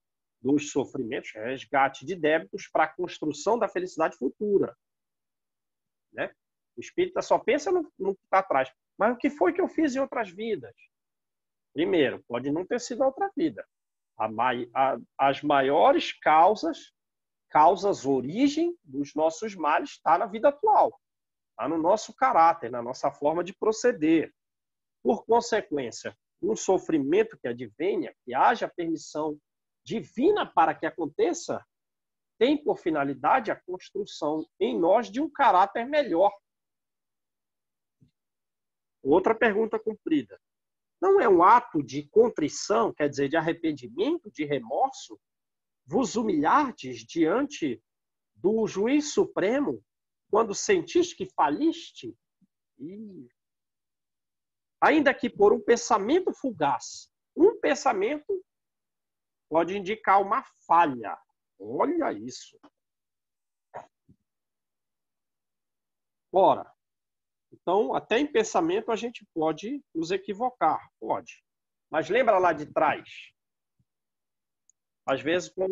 dos sofrimentos, resgate de débitos para a construção da felicidade futura. Né? O espírita só pensa no que está atrás. Mas o que foi que eu fiz em outras vidas? Primeiro, pode não ter sido outra vida. As maiores causas origem dos nossos males está na vida atual. Está no nosso caráter, na nossa forma de proceder. Por consequência, um sofrimento que advenha, que haja permissão divina para que aconteça, tem por finalidade a construção em nós de um caráter melhor. Outra pergunta cumprida. Não é um ato de contrição, quer dizer, de arrependimento, de remorso, vos humilhardes diante do juiz supremo quando sentiste que faliste? Ainda que por um pensamento fugaz. Um pensamento pode indicar uma falha. Olha isso. Ora, Então, até em pensamento a gente pode nos equivocar, pode. Mas lembra lá de trás, às vezes com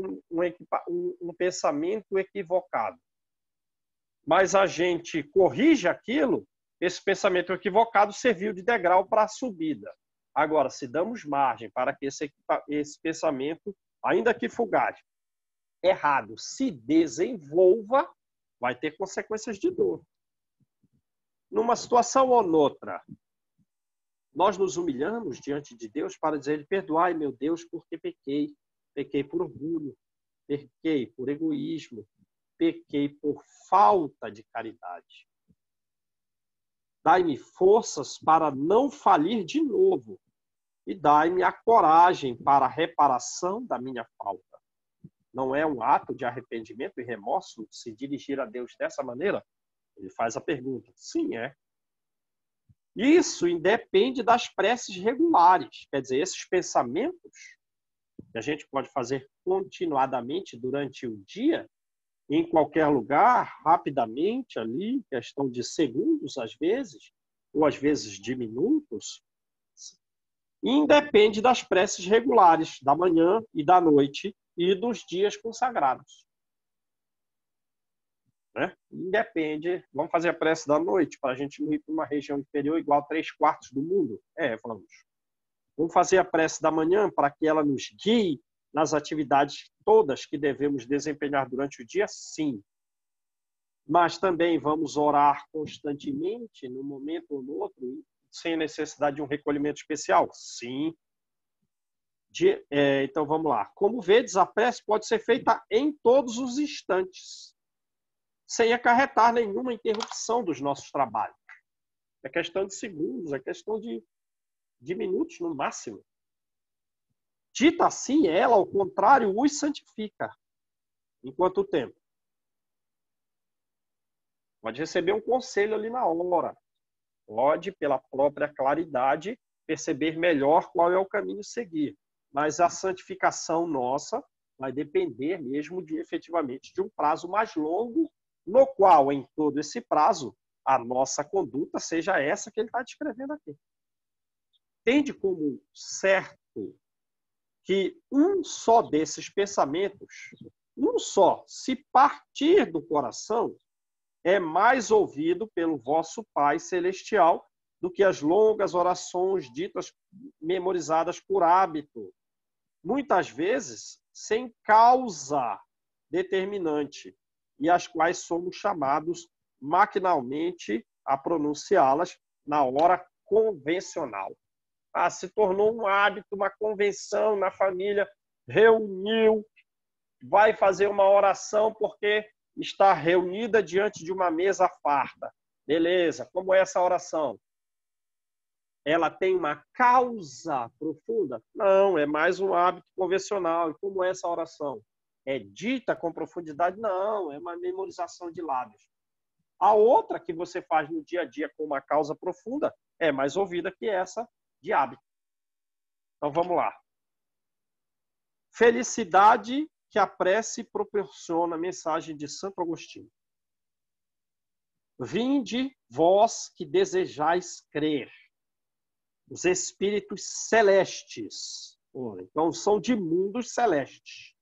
um pensamento equivocado. Mas a gente corrige aquilo, esse pensamento equivocado serviu de degrau para a subida. Agora, se damos margem para que esse pensamento, ainda que fugaz, errado, se desenvolva, vai ter consequências de dor. Numa situação ou noutra, nós nos humilhamos diante de Deus para dizer: perdoai, meu Deus, porque pequei. Pequei por orgulho, pequei por egoísmo, pequei por falta de caridade. Dai-me forças para não falir de novo e dai-me a coragem para a reparação da minha falta. Não é um ato de arrependimento e remorso se dirigir a Deus dessa maneira? Ele faz a pergunta. Sim, é. Isso independe das preces regulares. Quer dizer, esses pensamentos que a gente pode fazer continuadamente durante o dia, em qualquer lugar, rapidamente ali, questão de segundos às vezes, ou às vezes de minutos, independe das preces regulares da manhã e da noite e dos dias consagrados. Né? Independe. Vamos fazer a prece da noite para a gente não ir para uma região inferior igual a 3/4 do mundo? Vamos. Vamos fazer a prece da manhã para que ela nos guie nas atividades todas que devemos desempenhar durante o dia? Sim. Mas também vamos orar constantemente, num momento ou no outro, sem necessidade de um recolhimento especial? Sim. Então, vamos lá. Como vedes, a prece pode ser feita em todos os instantes, sem acarretar nenhuma interrupção dos nossos trabalhos. É questão de segundos, é questão de minutos no máximo. Dita assim, ela, ao contrário, os santifica. Em quanto tempo? Pode receber um conselho ali na hora. Pode, pela própria claridade, perceber melhor qual é o caminho a seguir. Mas a santificação nossa vai depender mesmo efetivamente de um prazo mais longo, no qual, em todo esse prazo, a nossa conduta seja essa que ele está descrevendo aqui. Tende como certo que um só desses pensamentos, um só, se partir do coração, é mais ouvido pelo vosso Pai Celestial do que as longas orações ditas, memorizadas por hábito, muitas vezes sem causa determinante, e as quais somos chamados maquinalmente a pronunciá-las na hora convencional. Se tornou um hábito, uma convenção na família, reuniu, vai fazer uma oração porque está reunida diante de uma mesa farta. Beleza, como é essa oração? Ela tem uma causa profunda? Não, é mais um hábito convencional. E como é essa oração? É dita com profundidade? Não, é uma memorização de lábios. A outra que você faz no dia a dia com uma causa profunda é mais ouvida que essa de hábito. Então vamos lá. Felicidade que a prece proporciona, mensagem de Santo Agostinho. Vinde, vós que desejais crer. Os espíritos celestes. Então são de mundos celestes.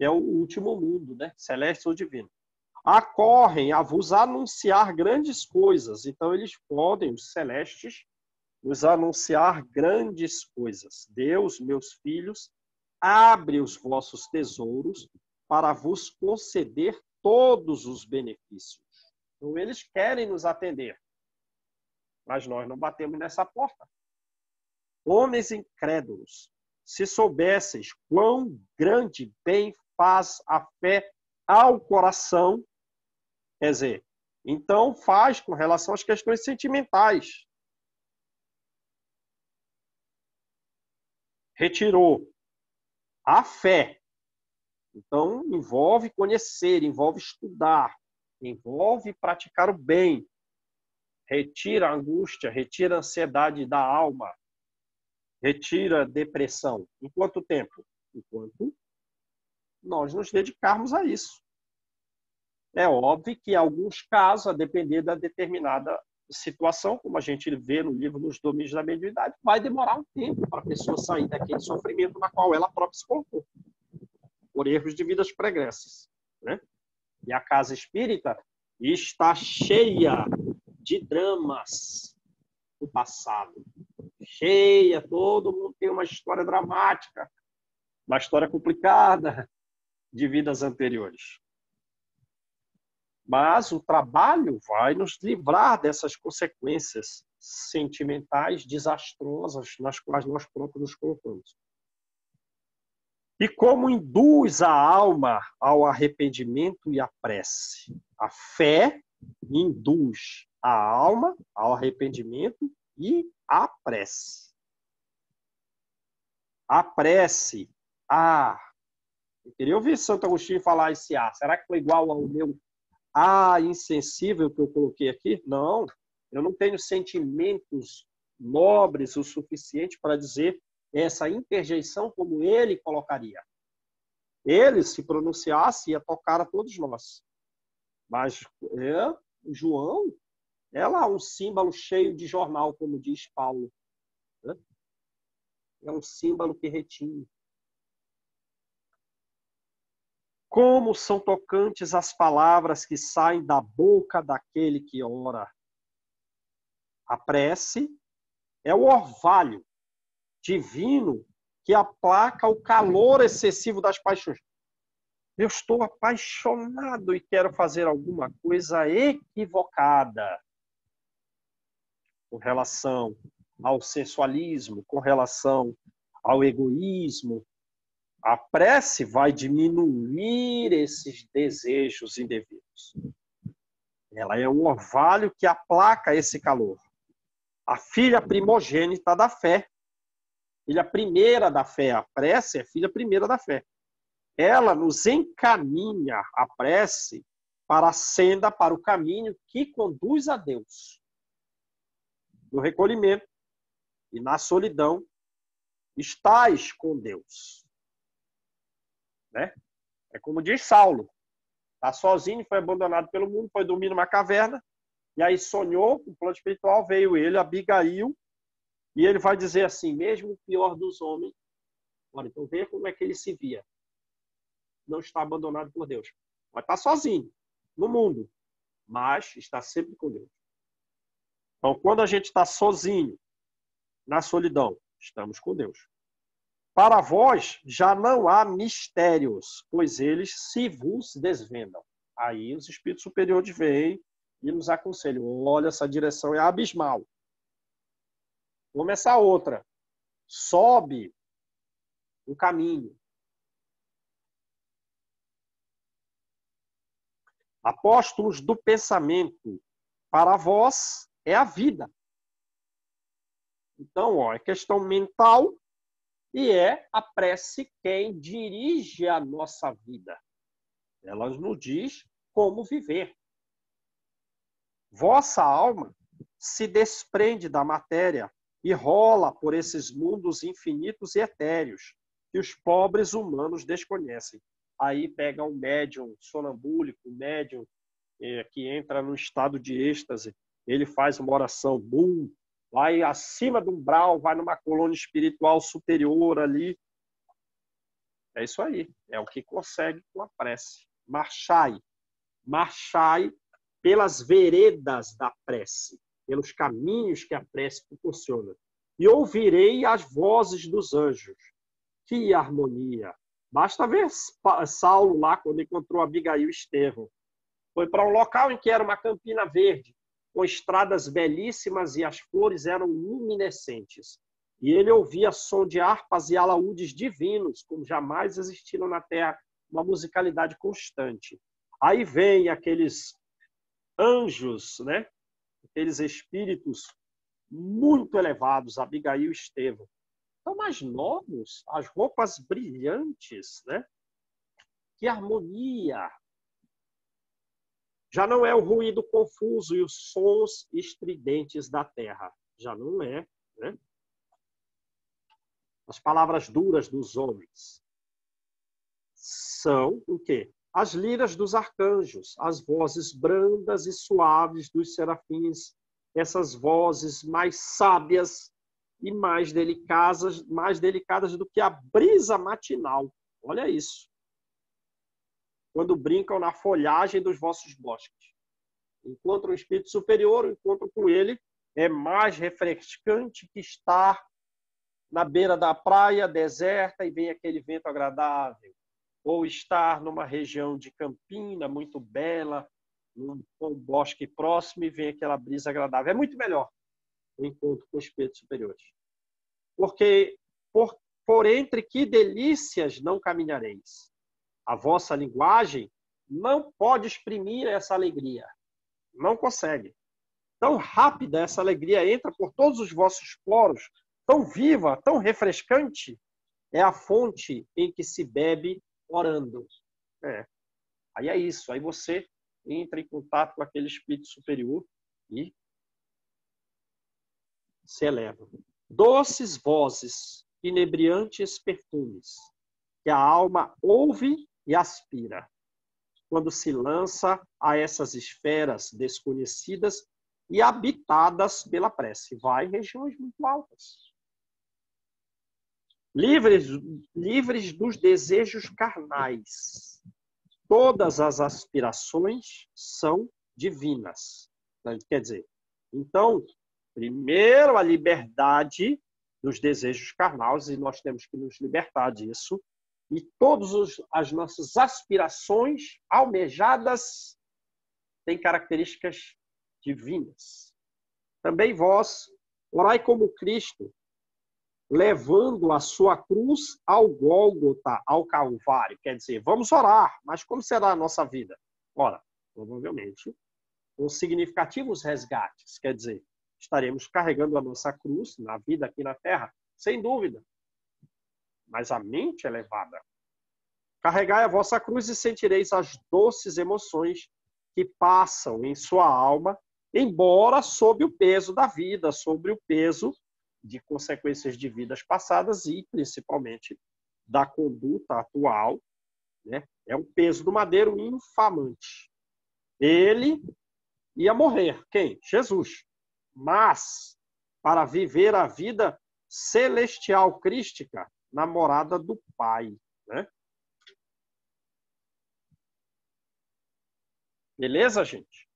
É o último mundo, né? Celeste ou divino. Acorrem a vos anunciar grandes coisas. Então eles podem, os celestes, nos anunciar grandes coisas. Deus, meus filhos, abre os vossos tesouros para vos conceder todos os benefícios. Então eles querem nos atender. Mas nós não batemos nessa porta. Homens incrédulos, se soubesseis quão grande bem faz a fé ao coração, quer dizer, então faz com relação às questões sentimentais. Retirou a fé. Então envolve conhecer, envolve estudar, envolve praticar o bem. Retira a angústia, retira a ansiedade da alma, retira a depressão. Em quanto tempo? Enquanto nós nos dedicarmos a isso. É óbvio que em alguns casos, a depender da determinada situação, como a gente vê no livro Nos Domínios da Mediunidade, vai demorar um tempo para a pessoa sair daquele sofrimento na qual ela própria se colocou, por erros de vidas pregressas, né? E a casa espírita está cheia de dramas do passado. Cheia, todo mundo tem uma história dramática, uma história complicada de vidas anteriores. Mas o trabalho vai nos livrar dessas consequências sentimentais desastrosas nas quais nós próprios nos colocamos. E como induz a alma ao arrependimento e à prece? A fé induz a alma ao arrependimento e à prece. A prece, eu queria ouvir Santo Agostinho falar esse será que foi igual ao meu insensível que eu coloquei aqui? Não, eu não tenho sentimentos nobres o suficiente para dizer essa interjeição como ele colocaria. Ele, se pronunciasse, ia tocar a todos nós. Mas João, ela é um símbolo cheio de jornal, como diz Paulo. É um símbolo que retinha. Como são tocantes as palavras que saem da boca daquele que ora. A prece é o orvalho divino que aplaca o calor excessivo das paixões. Eu estou apaixonado e quero fazer alguma coisa equivocada com relação ao sensualismo, com relação ao egoísmo. A prece vai diminuir esses desejos indevidos. Ela é um orvalho que aplaca esse calor. A filha primogênita da fé. Filha primeira da fé. A prece é filha primeira da fé. Ela nos encaminha a prece para a senda, para o caminho que conduz a Deus. No recolhimento e na solidão, estás com Deus. Né? É como diz Saulo, está sozinho, foi abandonado pelo mundo, foi dormir numa caverna, e aí sonhou com o plano espiritual, veio ele, Abigail, e ele vai dizer assim, mesmo o pior dos homens, olha, então veja como é que ele se via. Não está abandonado por Deus. Mas está sozinho, no mundo, mas está sempre com Deus. Então, quando a gente está sozinho, na solidão, estamos com Deus. Para vós já não há mistérios, pois eles se vos desvendam. Aí os espíritos superiores vêm e nos aconselham. Olha, essa direção é abismal. Vamos começar outra. Sobe o caminho. Apóstolos do pensamento, para vós é a vida. Então, é questão mental. E é a prece quem dirige a nossa vida. Ela nos diz como viver. Vossa alma se desprende da matéria e rola por esses mundos infinitos e etéreos que os pobres humanos desconhecem. Aí pega um médium sonambúlico, um médium que entra no estado de êxtase, ele faz uma oração, bum, vai acima do umbral, vai numa colônia espiritual superior ali. É isso aí. É o que consegue com a prece. Marchai. Marchai pelas veredas da prece, pelos caminhos que a prece proporciona. E ouvirei as vozes dos anjos. Que harmonia! Basta ver Saulo lá, quando encontrou Abigail e Estevão. Foi para um local em que era uma campina verde, com estradas belíssimas e as flores eram luminescentes. E ele ouvia som de harpas e alaúdes divinos, como jamais existiram na Terra, uma musicalidade constante. Aí vem aqueles anjos, né? Aqueles espíritos muito elevados, Abigail e Estevão. São mais novos, as roupas brilhantes, né? Que harmonia! Já não é o ruído confuso e os sons estridentes da terra. Já não é, né? As palavras duras dos homens são o quê? as liras dos arcanjos, as vozes brandas e suaves dos serafins, essas vozes mais sábias e mais delicadas do que a brisa matinal. Olha isso. Quando brincam na folhagem dos vossos bosques. Encontram o espírito superior, o encontro com ele é mais refrescante que estar na beira da praia deserta e vem aquele vento agradável. Ou estar numa região de campina muito bela, num bosque próximo e vem aquela brisa agradável. É muito melhor o encontro com espíritos superiores. Porque por entre que delícias não caminhareis. A vossa linguagem não pode exprimir essa alegria. Não consegue. Tão rápida essa alegria entra por todos os vossos poros, tão viva, tão refrescante, é a fonte em que se bebe orando. Aí é isso. Aí você entra em contato com aquele espírito superior e se eleva. Doces vozes, inebriantes perfumes, que a alma ouve e aspira, quando se lança a essas esferas desconhecidas e habitadas pela prece. Vai em regiões muito altas. Livres dos desejos carnais. Todas as aspirações são divinas. Quer dizer, então, primeiro a liberdade dos desejos carnais, e nós temos que nos libertar disso, e todas as nossas aspirações almejadas têm características divinas. Também vós, orai como Cristo, levando a sua cruz ao Gólgota, ao Calvário. Quer dizer, vamos orar, mas como será a nossa vida? Ora, provavelmente, com significativos resgates. Quer dizer, estaremos carregando a nossa cruz na vida aqui na Terra, sem dúvida. Mas a mente elevada. Carregai a vossa cruz e sentireis as doces emoções que passam em sua alma, embora sob o peso da vida, sobre o peso de consequências de vidas passadas e, principalmente, da conduta atual. Né? É um peso do madeiro infamante. Ele ia morrer. Quem? Jesus. Mas, para viver a vida celestial crística na morada do Pai. Né? Beleza, gente?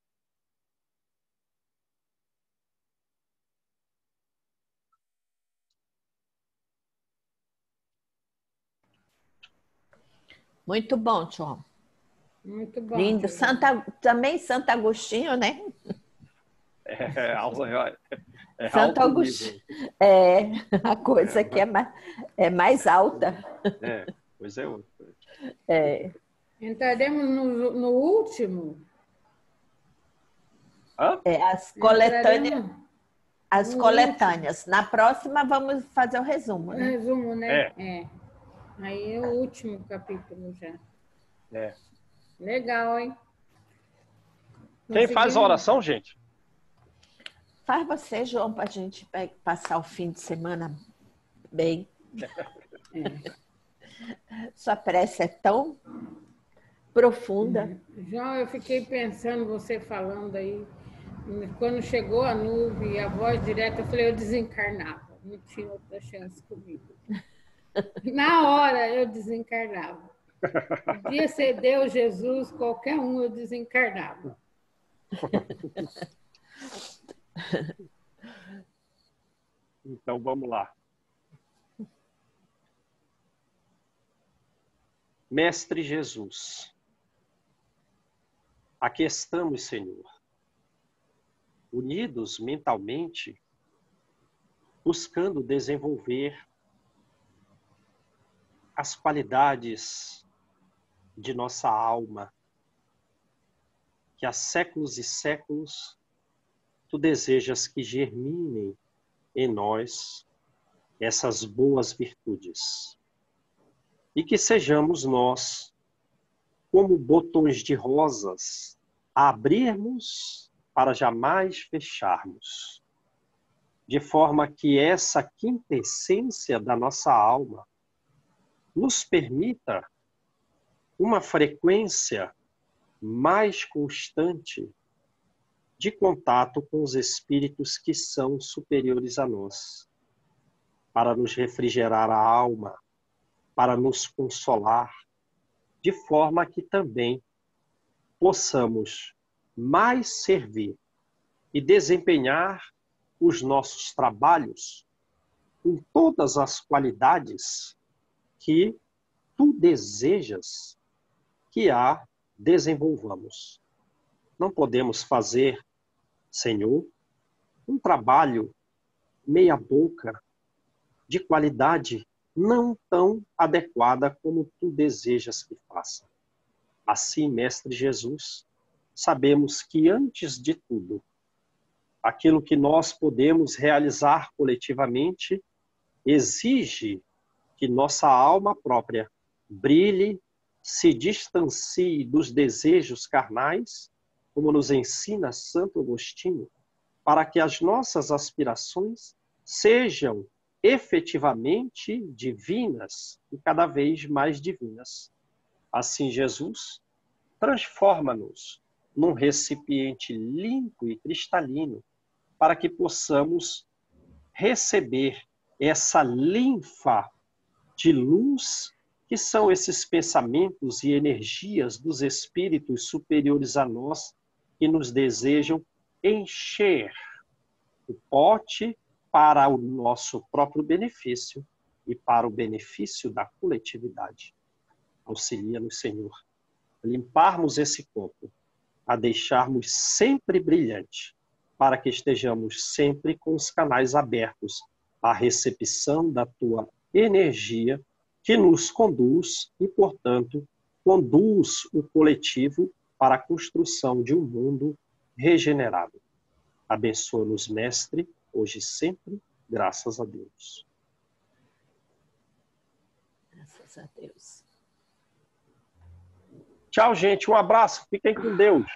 Muito bom, João. Muito bom. Lindo. Também Santo Agostinho, né? Santo Agostinho. É a coisa que é mais alta. Pois é outra. Entraremos no último. As coletâneas. As coletâneas. Último. Na próxima vamos fazer o resumo, né? O resumo, né? Aí é o último capítulo já. Legal, hein? Quem faz a oração, gente? Faz você, João, para a gente passar o fim de semana bem. Sua prece é tão profunda. João, eu fiquei pensando, você falando aí, quando chegou a nuvem e a voz direta, eu falei, eu desencarnava. Não tinha outra chance comigo. Na hora, eu desencarnava. Podia ser Deus, Jesus, qualquer um, eu desencarnava. Então, vamos lá. Mestre Jesus, aqui estamos, Senhor, unidos mentalmente, buscando desenvolver as qualidades de nossa alma, que há séculos e séculos tu desejas que germinem em nós essas boas virtudes. E que sejamos nós, como botões de rosas, a abrirmos para jamais fecharmos, de forma que essa quintessência da nossa alma nos permita uma frequência mais constante de contato com os espíritos que são superiores a nós, para nos refrigerar a alma, para nos consolar, de forma que também possamos mais servir e desempenhar os nossos trabalhos com todas as qualidades que tu desejas que a desenvolvamos. Não podemos fazer, Senhor, um trabalho meia boca, de qualidade não tão adequada como tu desejas que faça. Assim, Mestre Jesus, sabemos que, antes de tudo, aquilo que nós podemos realizar coletivamente exige que nossa alma própria brilhe, se distancie dos desejos carnais, como nos ensina Santo Agostinho, para que as nossas aspirações sejam efetivamente divinas e cada vez mais divinas. Assim, Jesus, transforma-nos num recipiente limpo e cristalino para que possamos receber essa linfa de luz que são esses pensamentos e energias dos espíritos superiores a nós que nos desejam encher o pote para o nosso próprio benefício e para o benefício da coletividade. Auxilia-nos, Senhor, a limparmos esse copo, a deixarmos sempre brilhante, para que estejamos sempre com os canais abertos à recepção da Tua energia, que nos conduz e, portanto, conduz o coletivo para a construção de um mundo regenerado. Abençoa-nos, Mestre, hoje e sempre, graças a Deus. Graças a Deus. Tchau, gente. Um abraço. Fiquem com Deus.